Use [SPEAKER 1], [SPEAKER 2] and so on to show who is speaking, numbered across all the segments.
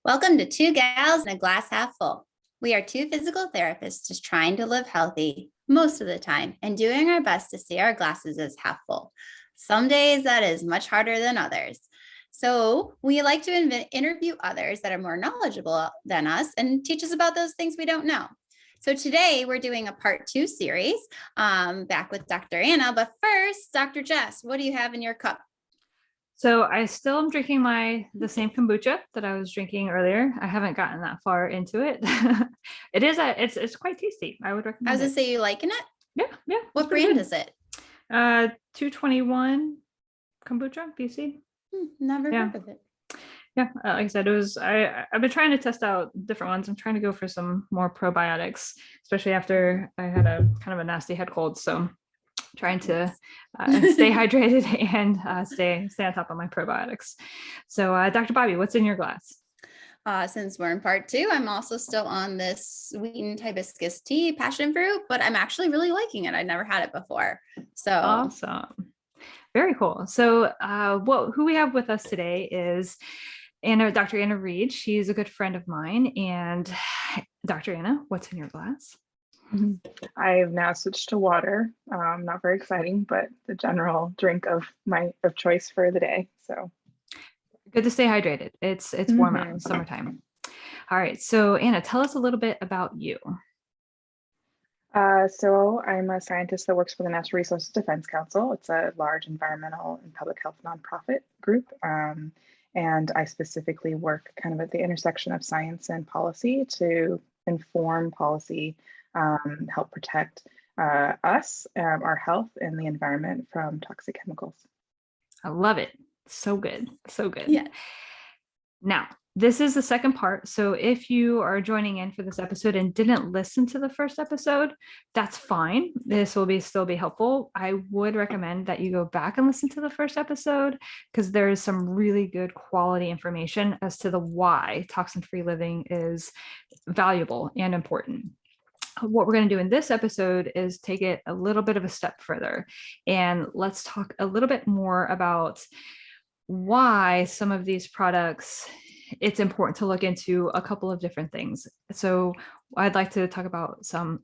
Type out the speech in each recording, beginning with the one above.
[SPEAKER 1] Welcome to Two Gals and a Glass Half Full. We are two physical therapists just trying to live healthy most of the time and doing our best to see our glasses as half full. Some days that is much harder than others. So we like to interview others that are more knowledgeable than us and teach us about those things we don't know. So today we're doing a part 2 series back with Dr. Anna. But first, Dr. Jess, what do you have in your cup?
[SPEAKER 2] So I still am drinking the same kombucha that I was drinking earlier. I haven't gotten that far into it. It's quite tasty. I would recommend
[SPEAKER 1] I was
[SPEAKER 2] it.
[SPEAKER 1] gonna say, you liking it?
[SPEAKER 2] Yeah.
[SPEAKER 1] What brand is it?
[SPEAKER 2] 221 kombucha BC.
[SPEAKER 1] Never heard of it.
[SPEAKER 2] Yeah, like I said, I've been trying to test out different ones. I'm trying to go for some more probiotics, especially after I had a kind of a nasty head cold. So trying to stay hydrated and stay on top of my probiotics. So Dr. Bobby, what's in your glass?
[SPEAKER 1] Since we're in part 2, I'm also still on this sweetened hibiscus tea, passion fruit, but I'm actually really liking it. I'd never had it before. So
[SPEAKER 2] awesome. Very cool. So who we have with us today is Dr. Anna Reade. She's a good friend of mine. And Dr. Anna, what's in your glass?
[SPEAKER 3] I've now switched to water. Not very exciting, but the general drink of choice for the day. So
[SPEAKER 2] good to stay hydrated. It's warm out, summertime. All right. So Anna, tell us a little bit about you.
[SPEAKER 3] So I'm a scientist that works for the Natural Resources Defense Council. It's a large environmental and public health nonprofit group. And I specifically work kind of at the intersection of science and policy to inform policy, help protect us, our health, and the environment from toxic chemicals.
[SPEAKER 2] I love it. So good. So good.
[SPEAKER 1] Yeah.
[SPEAKER 2] Now, this is the second part. So if you are joining in for this episode and didn't listen to the first episode, that's fine. This will still be helpful. I would recommend that you go back and listen to the first episode because there is some really good quality information as to the why toxin-free living is valuable and important. What we're going to do in this episode is take it a little bit of a step further, and let's talk a little bit more about why some of these products, it's important to look into a couple of different things. So I'd like to talk about some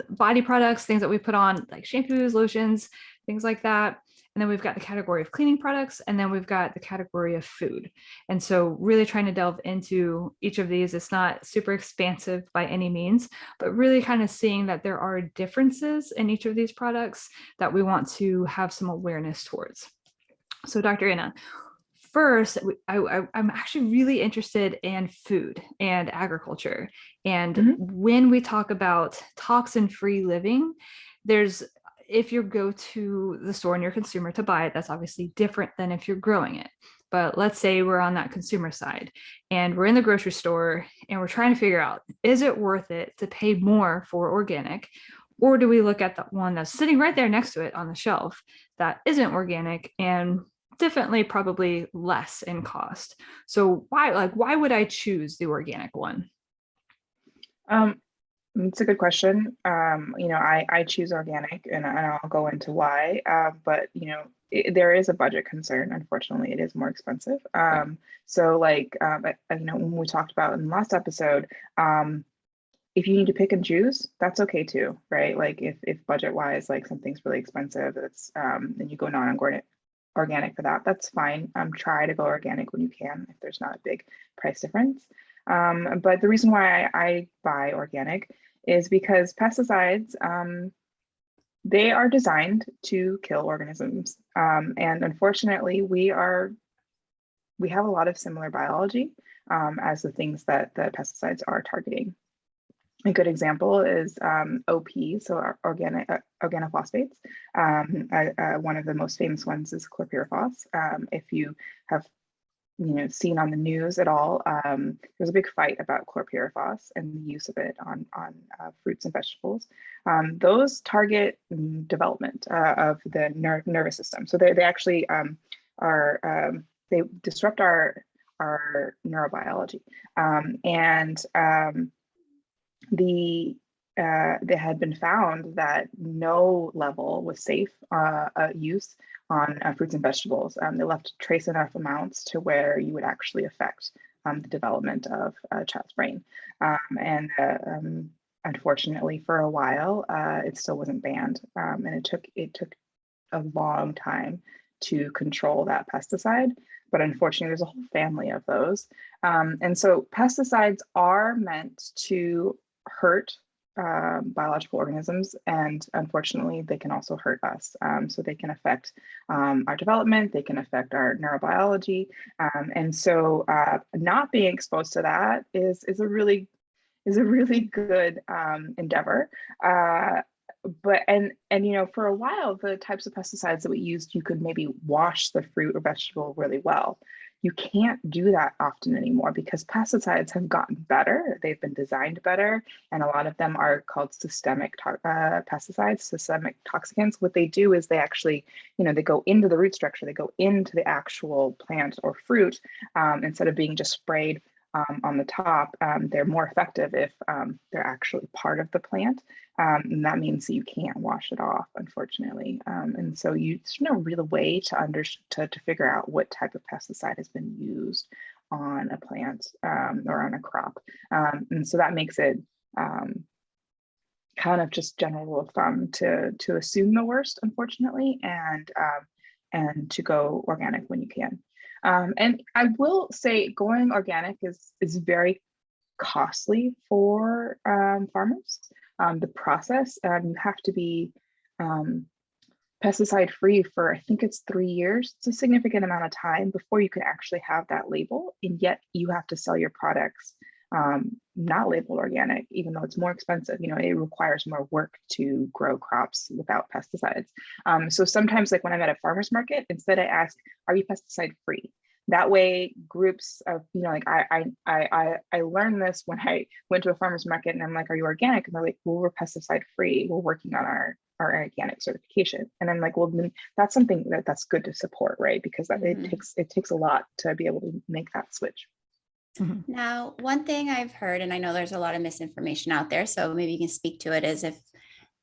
[SPEAKER 2] body products, things that we put on, like shampoos, lotions, things like that. And then we've got the category of cleaning products, and then we've got the category of food. And so really trying to delve into each of these. It's not super expansive by any means, but really kind of seeing that there are differences in each of these products that we want to have some awareness towards. So Dr. Anna, first, I'm actually really interested in food and agriculture. And when we talk about toxin-free living, if you go to the store and you're a consumer to buy it, that's obviously different than if you're growing it. But let's say we're on that consumer side and we're in the grocery store and we're trying to figure out, is it worth it to pay more for organic? Or do we look at the one that's sitting right there next to it on the shelf that isn't organic and definitely probably less in cost? So why would I choose the organic one?
[SPEAKER 3] It's a good question. I choose organic, and I'll go into why. But there is a budget concern. Unfortunately, it is more expensive.
[SPEAKER 2] Right.
[SPEAKER 3] So when we talked about in the last episode, if you need to pick and choose, that's okay too, right? Like if budget wise, like something's really expensive, that's then you go non-organic for that. That's fine. Try to go organic when you can if there's not a big price difference. But the reason why I buy organic is because pesticides, they are designed to kill organisms. And unfortunately, we have a lot of similar biology as the things that the pesticides are targeting. A good example is OP, so organophosphates. One of the most famous ones is chlorpyrifos. If you have seen on the news at all, there's a big fight about chlorpyrifos and the use of it on fruits and vegetables. Those target development of the nervous system. So they actually they disrupt our neurobiology. They had been found that no level was safe use on fruits and vegetables. They left trace enough amounts to where you would actually affect the development of a child's brain. Unfortunately, for a while, it still wasn't banned, and it took a long time to control that pesticide. But unfortunately, there's a whole family of those. And so pesticides are meant to hurt biological organisms, and unfortunately, they can also hurt us. So they can affect our development, they can affect our neurobiology. And so not being exposed to that is a really good endeavor. But you know, for a while, the types of pesticides that we used, you could maybe wash the fruit or vegetable really well. You can't do that often anymore because pesticides have gotten better. They've been designed better, and a lot of them are called systemic pesticides, systemic toxicants. What they do is they actually, you know, they go into the root structure, they go into the actual plant or fruit, instead of being just sprayed on the top. They're more effective if they're actually part of the plant. And that means that you can't wash it off, unfortunately. And so there's no real way to figure out what type of pesticide has been used on a plant or on a crop. And so that makes it kind of just general rule of thumb to assume the worst, unfortunately, and to go organic when you can. And I will say going organic is very costly for farmers. The process, you have to be pesticide free for, I think it's 3 years. It's a significant amount of time before you can actually have that label. And yet you have to sell your products not labeled organic, even though it's more expensive. You know, it requires more work to grow crops without pesticides. So sometimes, like when I'm at a farmer's market, instead I ask, are you pesticide free? That way, groups of, you know, like I learned this when I went to a farmer's market, and I'm like, are you organic? And they're like, well, we're pesticide free. We're working on our organic certification. And I'm like, well, then that's something that's good to support, right? Because it takes a lot to be able to make that switch.
[SPEAKER 2] Mm-hmm.
[SPEAKER 1] Now, one thing I've heard, and I know there's a lot of misinformation out there, so maybe you can speak to it, is if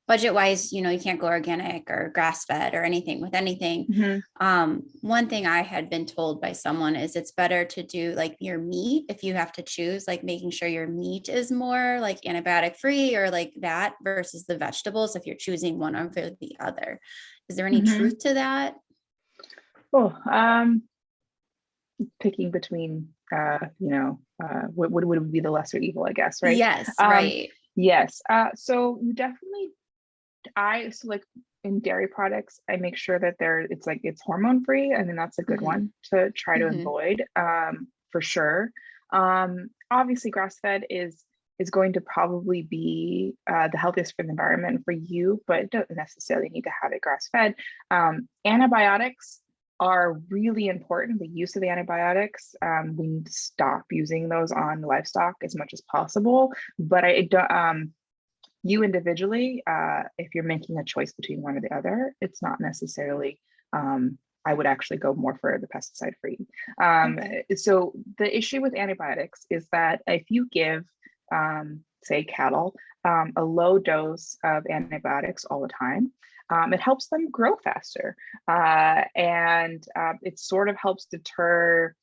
[SPEAKER 1] budget wise, you know, you can't go organic or grass fed or anything with anything.
[SPEAKER 3] Mm-hmm.
[SPEAKER 1] One thing I had been told by someone is it's better to do like your meat, if you have to choose, like making sure your meat is more like antibiotic free or like that versus the vegetables, if you're choosing one over the other. Is there any
[SPEAKER 3] Mm-hmm.
[SPEAKER 1] truth to that?
[SPEAKER 3] Oh, picking between what would be the lesser evil, I guess, right?
[SPEAKER 1] Yes, right.
[SPEAKER 3] Yes. So you definitely, so like in dairy products, I make sure that it's hormone free. I mean, that's a good one to try to avoid, for sure. Obviously grass fed is going to probably be the healthiest for the environment for you, but it doesn't necessarily need to have it grass fed. Antibiotics are really important. The use of antibiotics, we need to stop using those on livestock as much as possible. But you individually, if you're making a choice between one or the other, it's not necessarily, I would actually go more for the pesticide free. So the issue with antibiotics is that if you give, say, cattle, a low dose of antibiotics all the time, it helps them grow faster, and it sort of helps deter,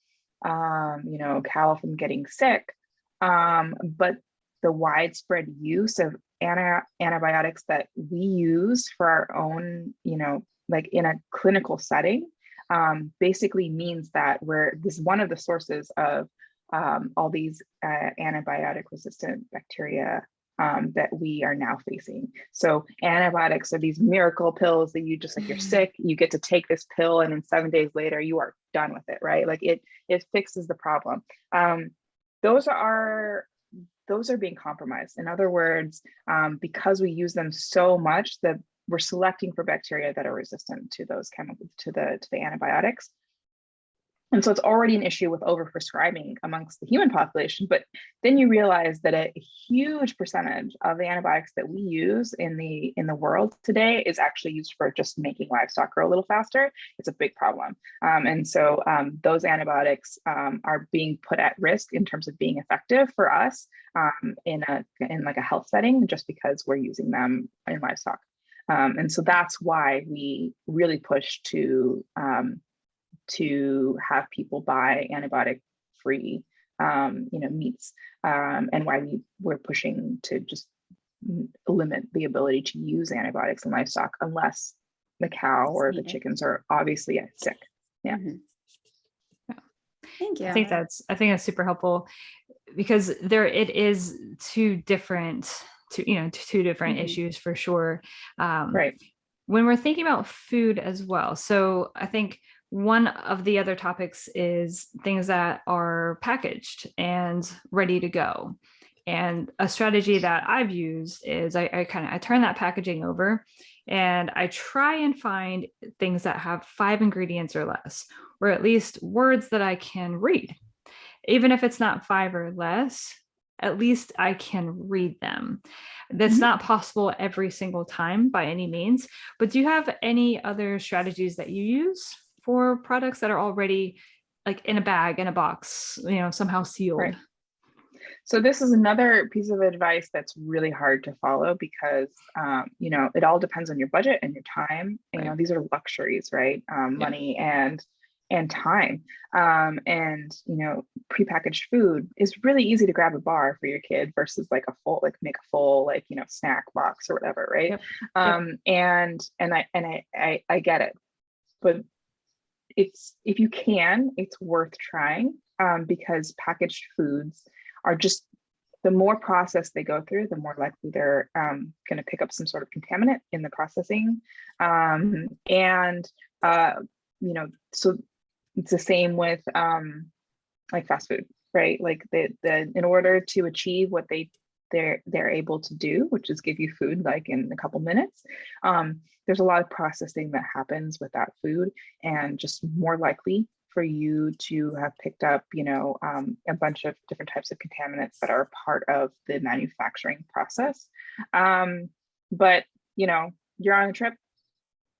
[SPEAKER 3] cattle from getting sick. But the widespread use of antibiotics that we use for our own, like in a clinical setting, basically means that this is one of the sources of all these antibiotic resistant bacteria that we are now facing. So antibiotics are these miracle pills that you just, like, you're sick, you get to take this pill, and then 7 days later you are done with it, right? Like it fixes the problem. Those are being compromised. In other words, because we use them so much that we're selecting for bacteria that are resistant to those chemicals, to the antibiotics. And so it's already an issue with overprescribing amongst the human population. But then you realize that a huge percentage of the antibiotics that we use in the world today is actually used for just making livestock grow a little faster. It's a big problem. And so those antibiotics are being put at risk in terms of being effective for us in like a health setting, just because we're using them in livestock. And so that's why we really push to have people buy antibiotic free meats, and why we're pushing to just limit the ability to use antibiotics in livestock unless the cow or the chickens are obviously sick. Yeah.
[SPEAKER 1] Mhm. Thank you.
[SPEAKER 2] I think that's super helpful, because it is two different issues for sure.
[SPEAKER 3] Right.
[SPEAKER 2] When we're thinking about food as well. So I think one of the other topics is things that are packaged and ready to go. And a strategy that I've used is I turn that packaging over, and I try and find things that have 5 ingredients or less, or at least words that I can read. Even if it's not 5 or less, at least I can read them. That's not possible every single time by any means, but do you have any other strategies that you use for products that are already like in a bag, in a box, somehow sealed?
[SPEAKER 3] Right. So this is another piece of advice that's really hard to follow because, it all depends on your budget and your time.
[SPEAKER 2] Right.
[SPEAKER 3] These are luxuries, right? Money and time. Prepackaged food is really easy to grab a bar for your kid versus make a full snack box or whatever, right?
[SPEAKER 2] Yep.
[SPEAKER 3] And I get it, but if you can, it's worth trying, because packaged foods are just, the more process they go through, the more likely they're going to pick up some sort of contaminant in the processing. So it's the same with like fast food, right? Like in order to achieve what they're able to do, which is give you food like in a couple minutes, there's a lot of processing that happens with that food, and just more likely for you to have picked up, a bunch of different types of contaminants that are part of the manufacturing process. But you're on a trip,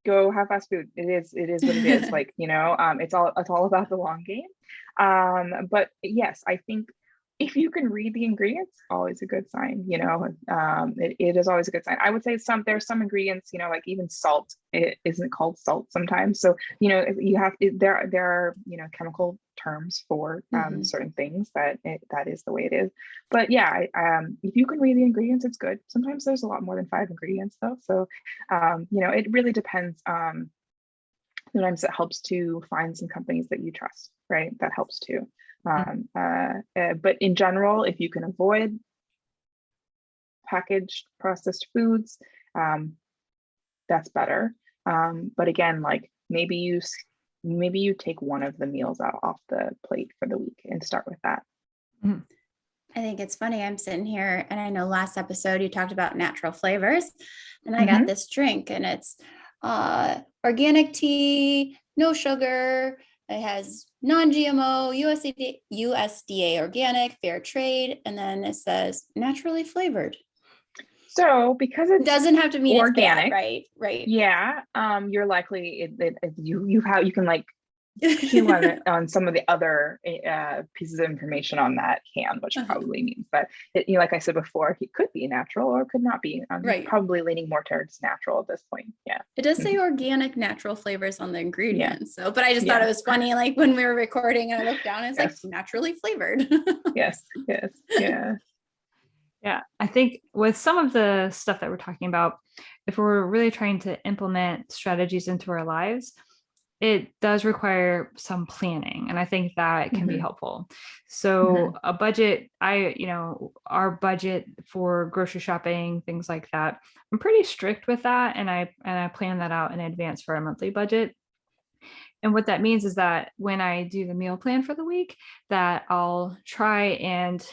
[SPEAKER 3] go have fast food. It is what it is. It's all about the long game. But yes, I think if you can read the ingredients, always a good sign. It is always a good sign. I would say there's some ingredients, like even salt, it isn't called salt sometimes. So there are chemical terms for certain things that is the way it is. But yeah, if you can read the ingredients, it's good. Sometimes there's a lot more than 5 ingredients though. So it really depends. Sometimes it helps to find some companies that you trust, right? That helps too. But in general, if you can avoid packaged processed foods, that's better. But again, like maybe you take one of the meals out off the plate for the week and start with that.
[SPEAKER 1] I think it's funny. I'm sitting here, and I know last episode you talked about natural flavors, and I got this drink, and it's organic tea, no sugar. It has non-GMO, USDA organic, fair trade, and then it says naturally flavored.
[SPEAKER 3] So because it
[SPEAKER 1] doesn't have to mean
[SPEAKER 3] organic,
[SPEAKER 1] it's bad, right?
[SPEAKER 3] Yeah, you're likely you can like cue on some of the other pieces of information on that can, which probably means that like I said before, it could be natural or it could not be.
[SPEAKER 1] Right.
[SPEAKER 3] Probably leaning more towards natural at this point. Yeah.
[SPEAKER 1] It does say organic natural flavors on the ingredients. So, but I just thought it was funny. Like when we were recording, and I looked down, and it's like naturally flavored.
[SPEAKER 3] Yes. Yeah.
[SPEAKER 2] Yeah, I think with some of the stuff that we're talking about, if we're really trying to implement strategies into our lives, it does require some planning. And I think that can be helpful. So a budget, our budget for grocery shopping, things like that, I'm pretty strict with that. And I plan that out in advance for a monthly budget. And what that means is that when I do the meal plan for the week, that I'll try and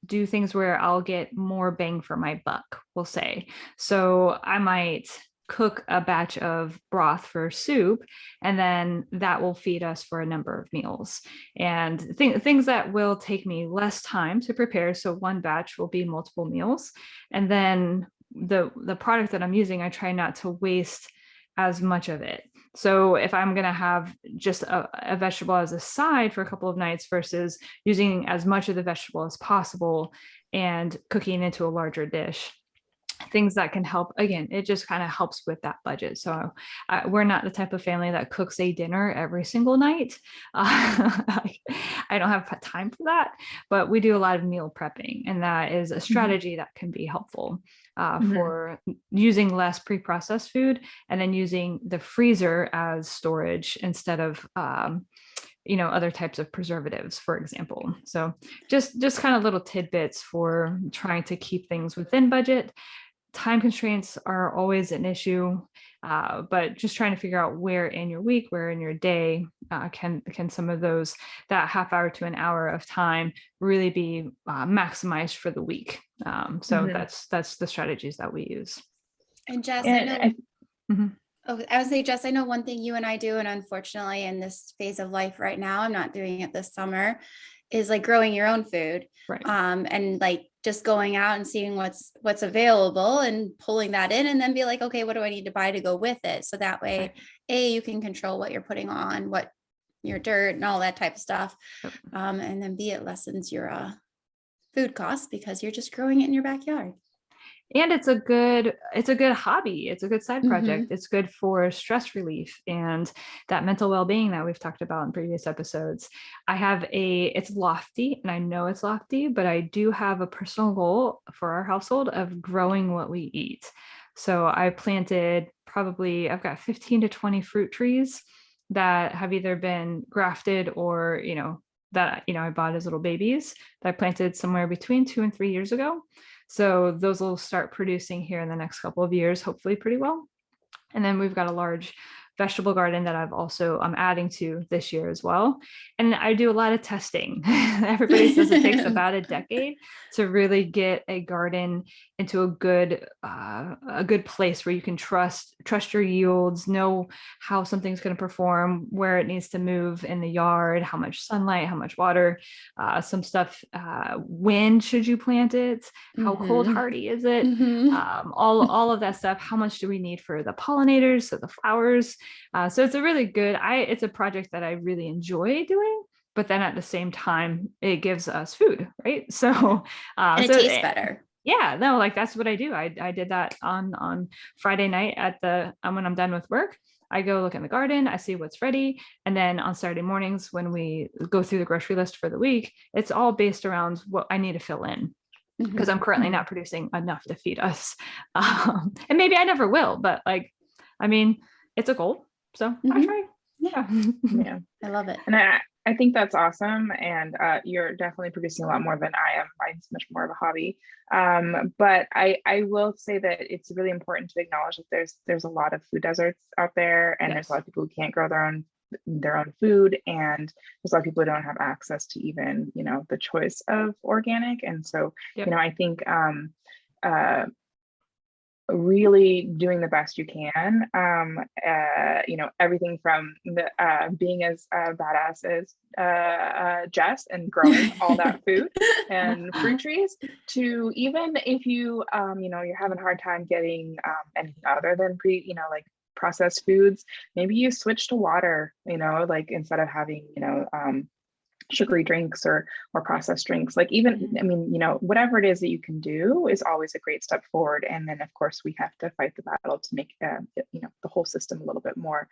[SPEAKER 2] do things where I'll get more bang for my buck, we'll say. So I might cook a batch of broth for soup, and then that will feed us for a number of meals, and things that will take me less time to prepare. So one batch will be multiple meals, and then the product that I'm using, I try not to waste as much of it. So if I'm going to have just a vegetable as a side for a couple of nights versus using as much of the vegetable as possible and cooking into a larger dish, things that can help. Again, it just kind of helps with that budget. So we're not the type of family that cooks a dinner every single night. I don't have time for that, but we do a lot of meal prepping, and that is a strategy that can be helpful for using less pre-processed food, and then using the freezer as storage instead of other types of preservatives, for example. So just kind of little tidbits for trying to keep things within budget. Time constraints are always an issue, but just trying to figure out where in your week, where in your day can some of those, that half hour to an hour of time, really be maximized for the week. So that's the strategies that we use.
[SPEAKER 1] And Jess, I know. I would say, Jess, I know one thing you and I do, and unfortunately in this phase of life right now, I'm not doing it this summer, is like growing your own food.
[SPEAKER 2] Right.
[SPEAKER 1] And like just going out and seeing what's available and pulling that in, and then be like, okay, what do I need to buy to go with it? So that way, you can control what you're putting on, what your dirt and all that type of stuff. And then it lessens your food costs because you're just growing it in your backyard.
[SPEAKER 2] And it's a good hobby. It's a good side project. It's good for stress relief and that mental well-being that we've talked about in previous episodes. It's lofty, and I know it's lofty, but I do have a personal goal for our household of growing what we eat. So I've got 15 to 20 fruit trees that have either been grafted or, that, I bought as little babies that I planted somewhere between 2 and 3 years ago. So those will start producing here in the next couple of years, hopefully pretty well. And then we've got a large vegetable garden that I'm adding to this year as well. And I do a lot of testing. Everybody says it takes about a decade to really get a garden into a good place where you can trust your yields, know how something's going to perform, where it needs to move in the yard, how much sunlight, how much water, some stuff, when should you plant it, how cold hardy is it, all of that stuff, how much do we need for the pollinators, so the flowers. So it's it's a project that I really enjoy doing, but then at the same time, it gives us food, right? So,
[SPEAKER 1] and it tastes better.
[SPEAKER 2] Yeah, no, like that's what I do. I did that on Friday night when I'm done with work. I go look in the garden, I see what's ready. And then on Saturday mornings, when we go through the grocery list for the week, it's all based around what I need to fill in, because I'm currently not producing enough to feed us. And maybe I never will, but it's a goal. So I try.
[SPEAKER 3] Yeah.
[SPEAKER 1] I love it.
[SPEAKER 3] And I think that's awesome. And you're definitely producing a lot more than I am. Mine's much more of a hobby. But I will say that it's really important to acknowledge that there's a lot of food deserts out there, and there's a lot of people who can't grow their own food, and there's a lot of people who don't have access to even, the choice of organic. And so, I think really doing the best you can, everything from the being as badass as Jess and growing all that food and fruit trees, to even if you you're having a hard time getting anything other than processed foods, maybe you switch to water, instead of having sugary drinks or processed drinks. Whatever it is that you can do is always a great step forward. And then of course we have to fight the battle to make the whole system a little bit more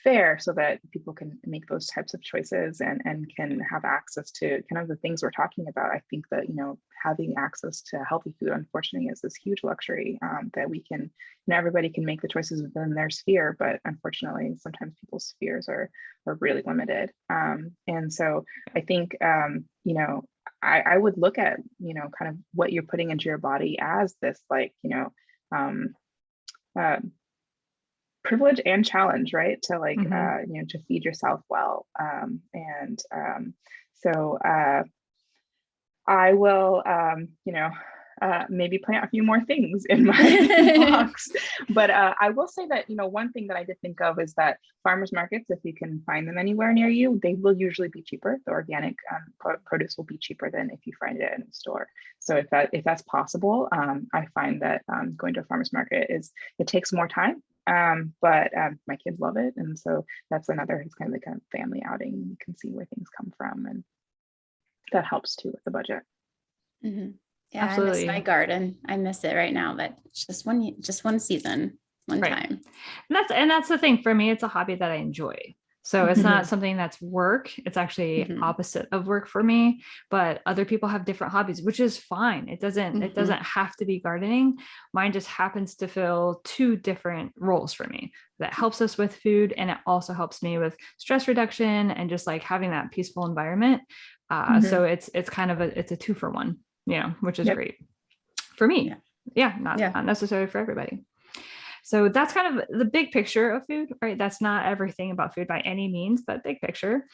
[SPEAKER 3] fair, so that people can make those types of choices and can have access to kind of the things we're talking about. I think that having access to healthy food, unfortunately, is this huge luxury that we can, everybody can make the choices within their sphere, but unfortunately sometimes people's spheres are really limited. And so I think I would look at kind of what you're putting into your body as this privilege and challenge, right? To to feed yourself well. So I will maybe plant a few more things in my box. But I will say that, one thing that I did think of is that farmers markets, if you can find them anywhere near you, they will usually be cheaper. The organic produce will be cheaper than if you find it in a store. So if that's possible, I find that going to a farmers market it takes more time. But my kids love it. And so it's kind of like a family outing. You can see where things come from, and that helps too with the budget.
[SPEAKER 1] Yeah, I miss my garden. I miss it right now, but it's just one season, one time.
[SPEAKER 2] And that's the thing for me. It's a hobby that I enjoy. So it's not something that's work. It's actually opposite of work for me, but other people have different hobbies, which is fine. It doesn't have to be gardening. Mine just happens to fill two different roles for me. That helps us with food, and it also helps me with stress reduction and just like having that peaceful environment. So it's kind of it's a 2-for-1, which is great for me. Not necessarily for everybody. So that's kind of the big picture of food, right? That's not everything about food by any means, but big picture.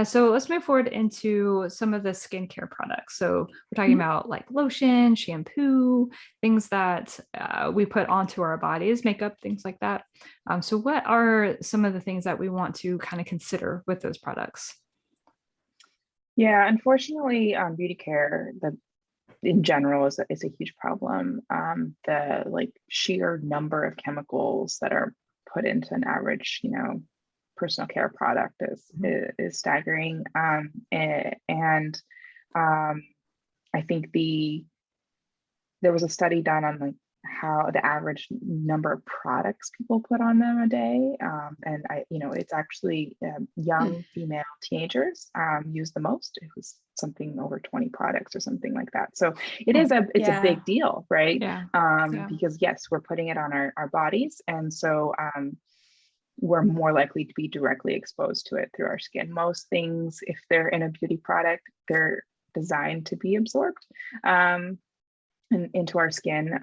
[SPEAKER 2] So let's move forward into some of the skincare products. So we're talking about like lotion, shampoo, things that we put onto our bodies, makeup, things like that. So what are some of the things that we want to kind of consider with those products?
[SPEAKER 3] Yeah, unfortunately, beauty care, in general is a huge problem. The like sheer number of chemicals that are put into an average, personal care product is staggering. And I think there was a study done on like how the average number of products people put on them a day. And it's actually young female teenagers use the most. It was something over 20 products or something like that. So it's a big deal, right? Because yes, we're putting it on our bodies. And so we're more likely to be directly exposed to it through our skin. Most things, if they're in a beauty product, they're designed to be absorbed into our skin,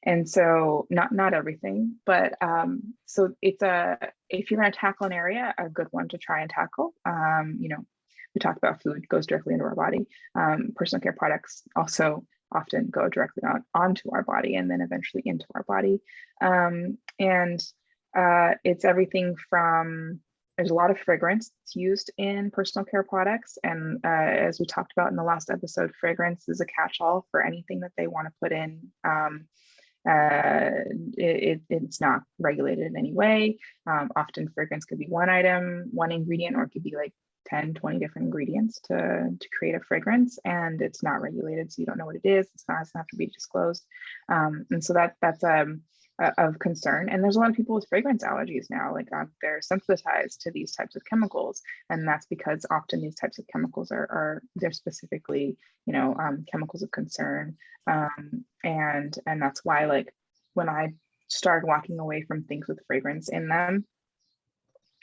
[SPEAKER 3] and so not everything, but so if you're going to tackle an area, a good one to try and tackle. We talked about food goes directly into our body. Personal care products also often go directly onto our body and then eventually into our body, and it's everything from, there's a lot of fragrance that's used in personal care products. And as we talked about in the last episode, fragrance is a catch-all for anything that they want to put in. It's not regulated in any way. Often fragrance could be one item, one ingredient, or it could be like 10, 20 different ingredients to create a fragrance, and it's not regulated. So you don't know what it is. It doesn't have to be disclosed. And so that's of concern. And there's a lot of people with fragrance allergies now, like they're sensitized to these types of chemicals. And that's because often these types of chemicals they're specifically, chemicals of concern. And that's why, like, when I started walking away from things with fragrance in them,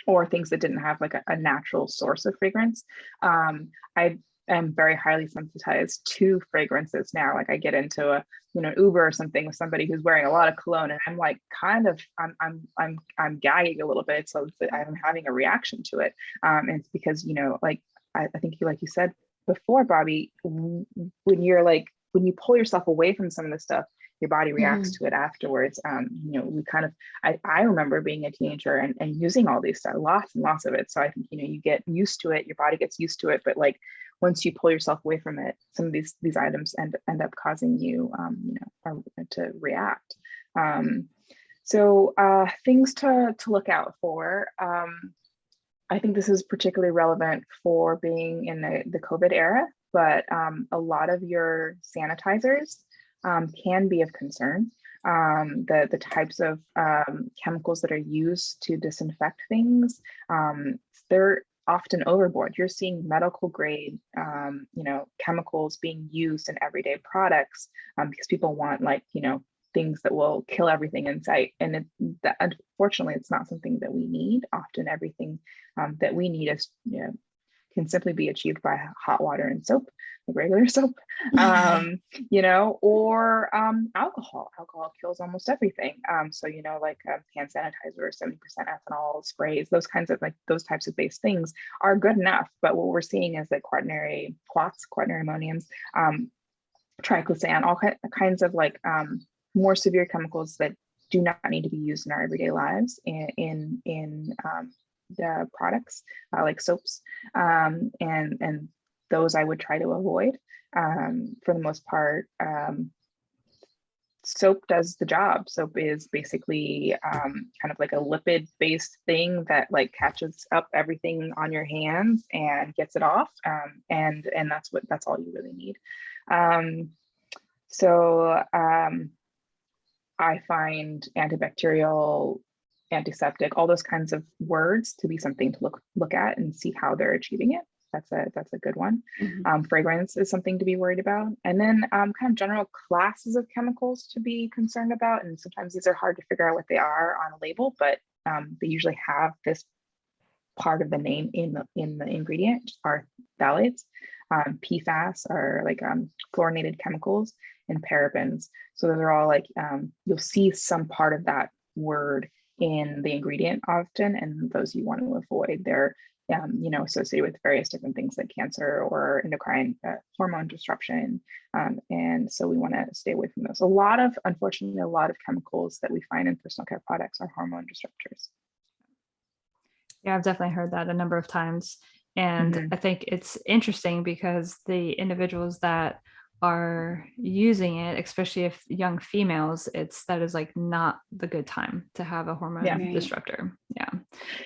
[SPEAKER 3] or things that didn't have like a natural source of fragrance, I am very highly sensitized to fragrances now. Like I get into a Uber or something with somebody who's wearing a lot of cologne, and I'm like I'm gagging a little bit, so I'm having a reaction to it. And it's because like I think like you said before, Bobby, when you pull yourself away from some of this stuff, your body reacts to it afterwards. We kind of, I remember being a teenager and using all these stuff, lots and lots of it. So I think, you get used to it, your body gets used to it, but like, once you pull yourself away from it, some of these items end up causing you, to react. So things to look out for. I think this is particularly relevant for being in the COVID era, but a lot of your sanitizers can be of concern. The types of chemicals that are used to disinfect things, they're often overboard. You're seeing medical grade, chemicals being used in everyday products because people want things that will kill everything in sight. And unfortunately, it's not something that we need. Often everything that we need is, can simply be achieved by hot water and soap, like regular soap, or alcohol. Alcohol kills almost everything. So, hand sanitizer, 70% ethanol sprays, those types of base things are good enough. But what we're seeing is that quaternary ammoniums, triclosan, all kinds of more severe chemicals that do not need to be used in our everyday lives in the products like soaps, and those I would try to avoid. For the most part, soap does the job. Soap is basically kind of like a lipid based thing that catches up everything on your hands and gets it off, and that's all you really need. So I find antibacterial, antiseptic, all those kinds of words to be something to look at and see how they're achieving it. That's a good one. Fragrance is something to be worried about. And then kind of general classes of chemicals to be concerned about. And sometimes these are hard to figure out what they are on a label, but they usually have this part of the name in the ingredient are phthalates. PFAS are like fluorinated chemicals, and parabens. So those are all like, you'll see some part of that word in the ingredient often, and those you want to avoid. They're associated with various different things like cancer or endocrine hormone disruption. And so we want to stay away from those. Unfortunately, a lot of chemicals that we find in personal care products are hormone disruptors.
[SPEAKER 2] Yeah, I've definitely heard that a number of times. And I think it's interesting because the individuals that are using it, especially if young females, that is like not the good time to have a hormone disruptor. Yeah.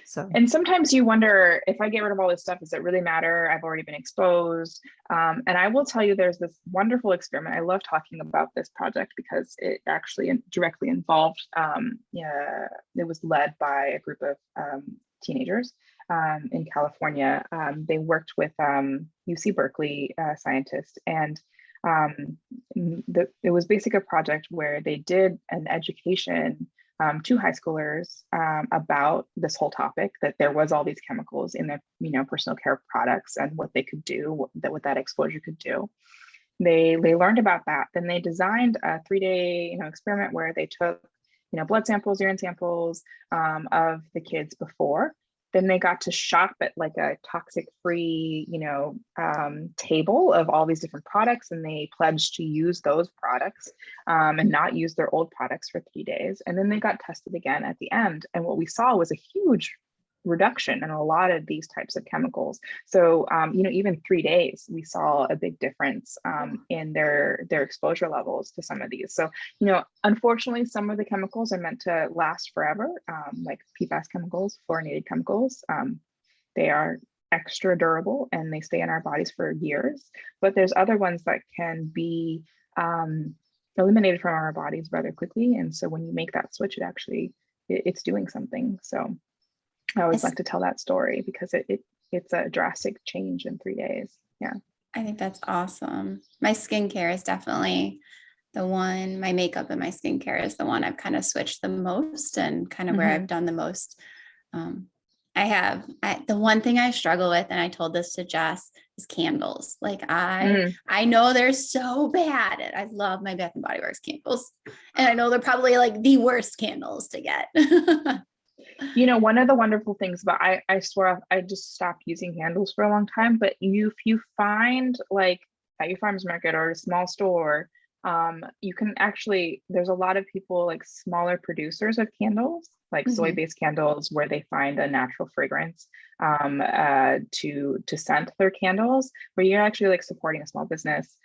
[SPEAKER 2] So,
[SPEAKER 3] and sometimes you wonder, if I get rid of all this stuff, does it really matter? I've already been exposed. And I will tell you, there's this wonderful experiment. I love talking about this project because it actually directly involved, it was led by a group of teenagers in California. They worked with UC Berkeley scientists, and it was basically a project where they did an education to high schoolers about this whole topic, that there was all these chemicals in their personal care products and what they could do, what that exposure could do. They learned about that. Then they designed a 3-day experiment where they took blood samples, urine samples of the kids before. Then they got to shop at like a toxic-free, table of all these different products, and they pledged to use those products and not use their old products for 3 days. And then they got tested again at the end. And what we saw was a huge reduction in a lot of these types of chemicals. So, even 3 days, we saw a big difference in their exposure levels to some of these. So, unfortunately, some of the chemicals are meant to last forever, like PFAS chemicals, fluorinated chemicals. They are extra durable and they stay in our bodies for years. But there's other ones that can be eliminated from our bodies rather quickly. And so when you make that switch, it's doing something. So I always like to tell that story because it's a drastic change in 3 days. Yeah.
[SPEAKER 1] I think that's awesome. My skincare is definitely the one, my makeup and my skincare is the one I've kind of switched the most and kind of where I've done the most. The one thing I struggle with, and I told this to Jess, is candles. Like I know they're so bad. I love my Bath and Body Works candles. And I know they're probably like the worst candles to get.
[SPEAKER 3] One of the wonderful things about, I swear I just stopped using candles for a long time, but if you find like at your farmer's market or a small store, you can there's a lot of people like smaller producers of candles, like soy-based candles, where they find a natural fragrance to scent their candles, where you're actually like supporting a small business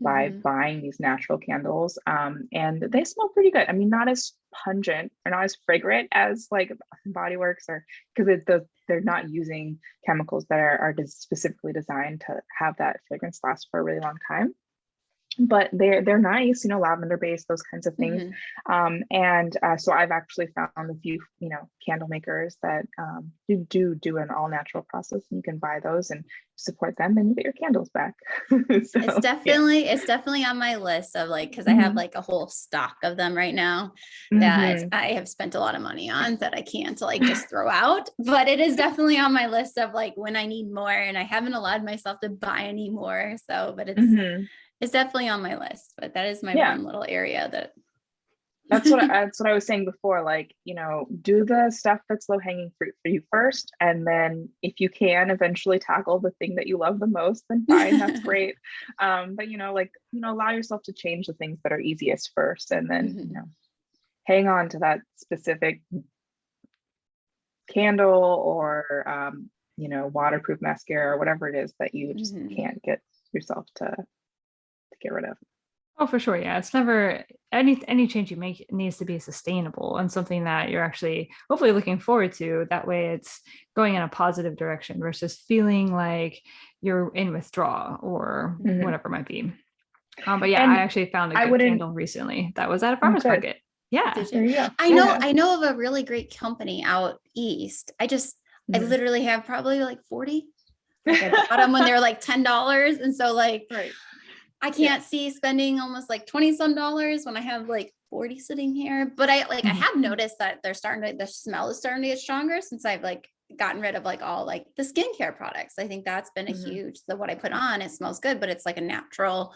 [SPEAKER 3] by buying these natural candles. And they smell pretty good. I mean, not as pungent or not as fragrant as like Body Works, or because they're not using chemicals that are specifically designed to have that fragrance last for a really long time. But they're nice, lavender based, those kinds of things. So I've actually found a few, candle makers that do an all natural process, and you can buy those and support them, and you get your candles back.
[SPEAKER 1] It's definitely on my list of like, because I have like a whole stock of them right now that I have spent a lot of money on that I can't like just throw out. But it is definitely on my list of like when I need more, and I haven't allowed myself to buy any more. So, but it's definitely on my list, but that is my one little area
[SPEAKER 3] that's what I was saying before. Like, do the stuff that's low hanging fruit for you first. And then if you can eventually tackle the thing that you love the most, then fine, that's great. But allow yourself to change the things that are easiest first. And then, hang on to that specific candle or, waterproof mascara or whatever it is that you just can't get yourself to get rid of.
[SPEAKER 2] Oh, for sure. Yeah. It's never any change you make needs to be sustainable and something that you're actually hopefully looking forward to. That way it's going in a positive direction versus feeling like you're in withdrawal or whatever it might be. But yeah,
[SPEAKER 3] And
[SPEAKER 2] I actually found a
[SPEAKER 3] I
[SPEAKER 2] good
[SPEAKER 3] wouldn't-
[SPEAKER 2] candle recently that was at a farmer's
[SPEAKER 3] good.
[SPEAKER 2] market. Yeah.
[SPEAKER 1] Did
[SPEAKER 3] There
[SPEAKER 1] you?
[SPEAKER 3] you go.
[SPEAKER 1] I know,
[SPEAKER 3] Yeah.
[SPEAKER 1] I know of a really great company out east. I
[SPEAKER 3] Mhm.
[SPEAKER 1] literally have probably like 40. Like I bought them when they were like $10. And so like
[SPEAKER 3] Right.
[SPEAKER 1] I can't see spending almost like 20 some dollars when I have like 40 sitting here. But I
[SPEAKER 2] Mhm.
[SPEAKER 1] have noticed that the smell is starting to get stronger since I've like gotten rid of like all like the skincare products. I think that's been a
[SPEAKER 3] Mhm.
[SPEAKER 1] huge, what I put on, it smells good, but it's like a natural,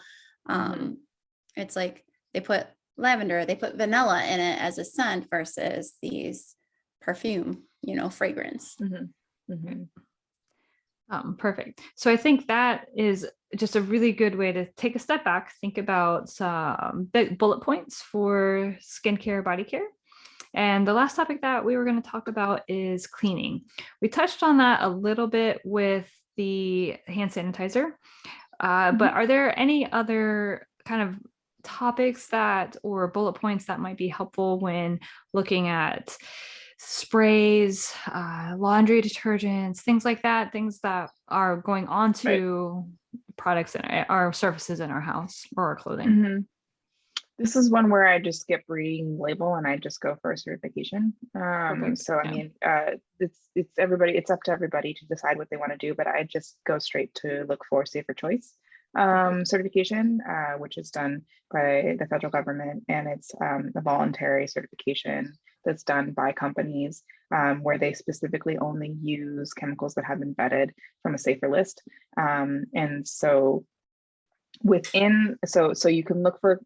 [SPEAKER 1] it's like they put lavender, they put vanilla in it as a scent versus these perfume, fragrance.
[SPEAKER 2] Perfect. So I think that is just a really good way to take a step back, think about some big bullet points for skincare, body care. And the last topic that we were going to talk about is cleaning. We touched on that a little bit with the hand sanitizer, but are there any other kind of topics or bullet points that might be helpful when looking at sprays, laundry detergents, things like that, things that are going on to products in our surfaces in our house or our clothing?
[SPEAKER 3] This is one where I just skip reading the label and I just go for a certification. So I mean, it's everybody. It's up to everybody to decide what they want to do, but I just go straight to look for safer choice certification, which is done by the federal government, and it's a voluntary certification that's done by companies where they specifically only use chemicals that have been vetted from a safer list, and so so you can look for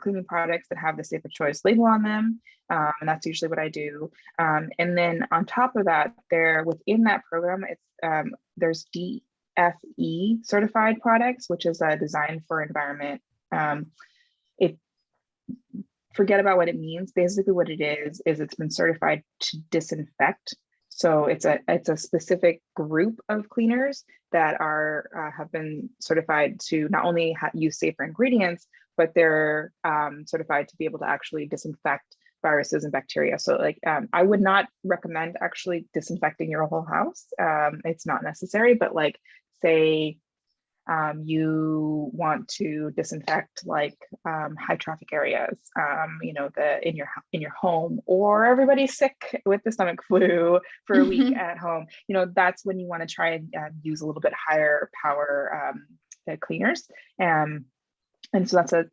[SPEAKER 3] cleaning products that have the safer choice label on them, and that's usually what I do. And then on top of that, within that program, it's there's DFE certified products, which is designed for environment. Forget about what it means. Basically, what it is it's been certified to disinfect. So it's a specific group of cleaners that have been certified to not only use safer ingredients, but they're certified to be able to actually disinfect viruses and bacteria. So like I would not recommend actually disinfecting your whole house. It's not necessary, but like say you want to disinfect like high traffic areas, in your home, or everybody's sick with the stomach flu for a week at home. That's when you want to try and use a little bit higher power cleaners. And so that's a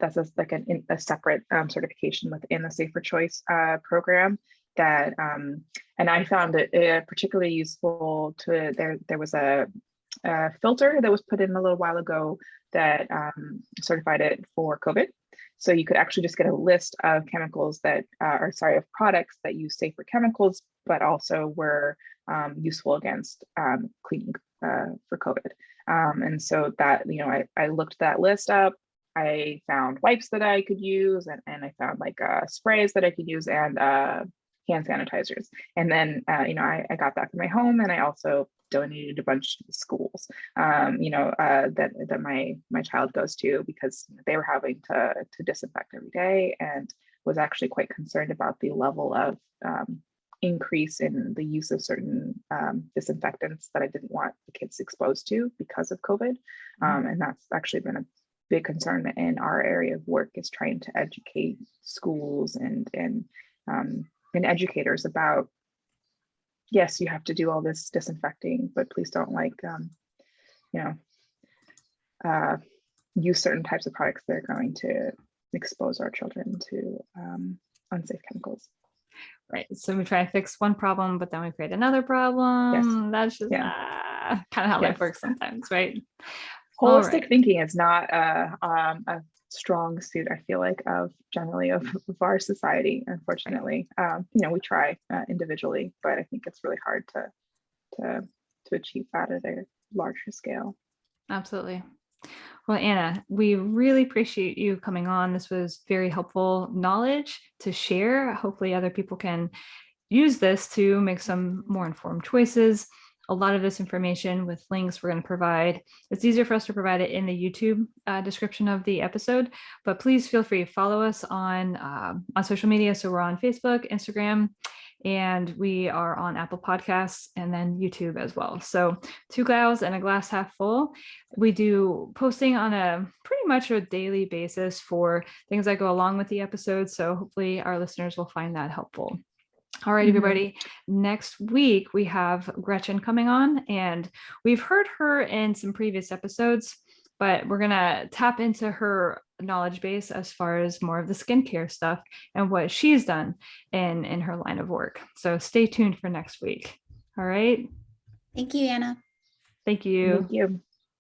[SPEAKER 3] separate certification within the Safer Choice program that and I found it particularly useful there was a filter that was put in a little while ago that certified it for COVID. So you could actually just get a list of chemicals of products that use safer chemicals, but also were useful against cleaning for COVID. And so that, I looked that list up. I found wipes that I could use, and I found like sprays that I could use, and hand sanitizers. And then, I got that for my home, and I also donated a bunch to the schools, that my child goes to, because they were having to disinfect every day, and was actually quite concerned about the level of increase in the use of certain disinfectants that I didn't want the kids exposed to because of COVID. And that's actually been a big concern in our area of work, is trying to educate schools and educators about, yes, you have to do all this disinfecting, but please don't use certain types of products that are going to expose our children to unsafe chemicals.
[SPEAKER 2] Right. So we try to fix one problem, but then we create another problem.
[SPEAKER 3] Yes.
[SPEAKER 2] That's just kind of how life works sometimes, right?
[SPEAKER 3] Holistic thinking is not a strong suit, I feel like, of our society, unfortunately. We try individually, but I think it's really hard to achieve that at a larger scale.
[SPEAKER 2] Absolutely. Well, Anna, we really appreciate you coming on. This was very helpful knowledge to share. Hopefully other people can use this to make some more informed choices. A lot of this information with links we're going to provide. It's easier for us to provide it in the YouTube description of the episode, but please feel free to follow us on social media. So we're on Facebook, Instagram, and we are on Apple Podcasts and then YouTube as well. So Two Gals and a Glass Half Full. We do posting on a pretty much a daily basis for things that go along with the episodes. So hopefully our listeners will find that helpful. All right, everybody. Next week, we have Gretchen coming on, and we've heard her in some previous episodes, but we're going to tap into her knowledge base as far as more of the skincare stuff and what she's done in her line of work. So stay tuned for next week. All right.
[SPEAKER 1] Thank you, Anna.
[SPEAKER 2] Thank you.
[SPEAKER 3] Thank you.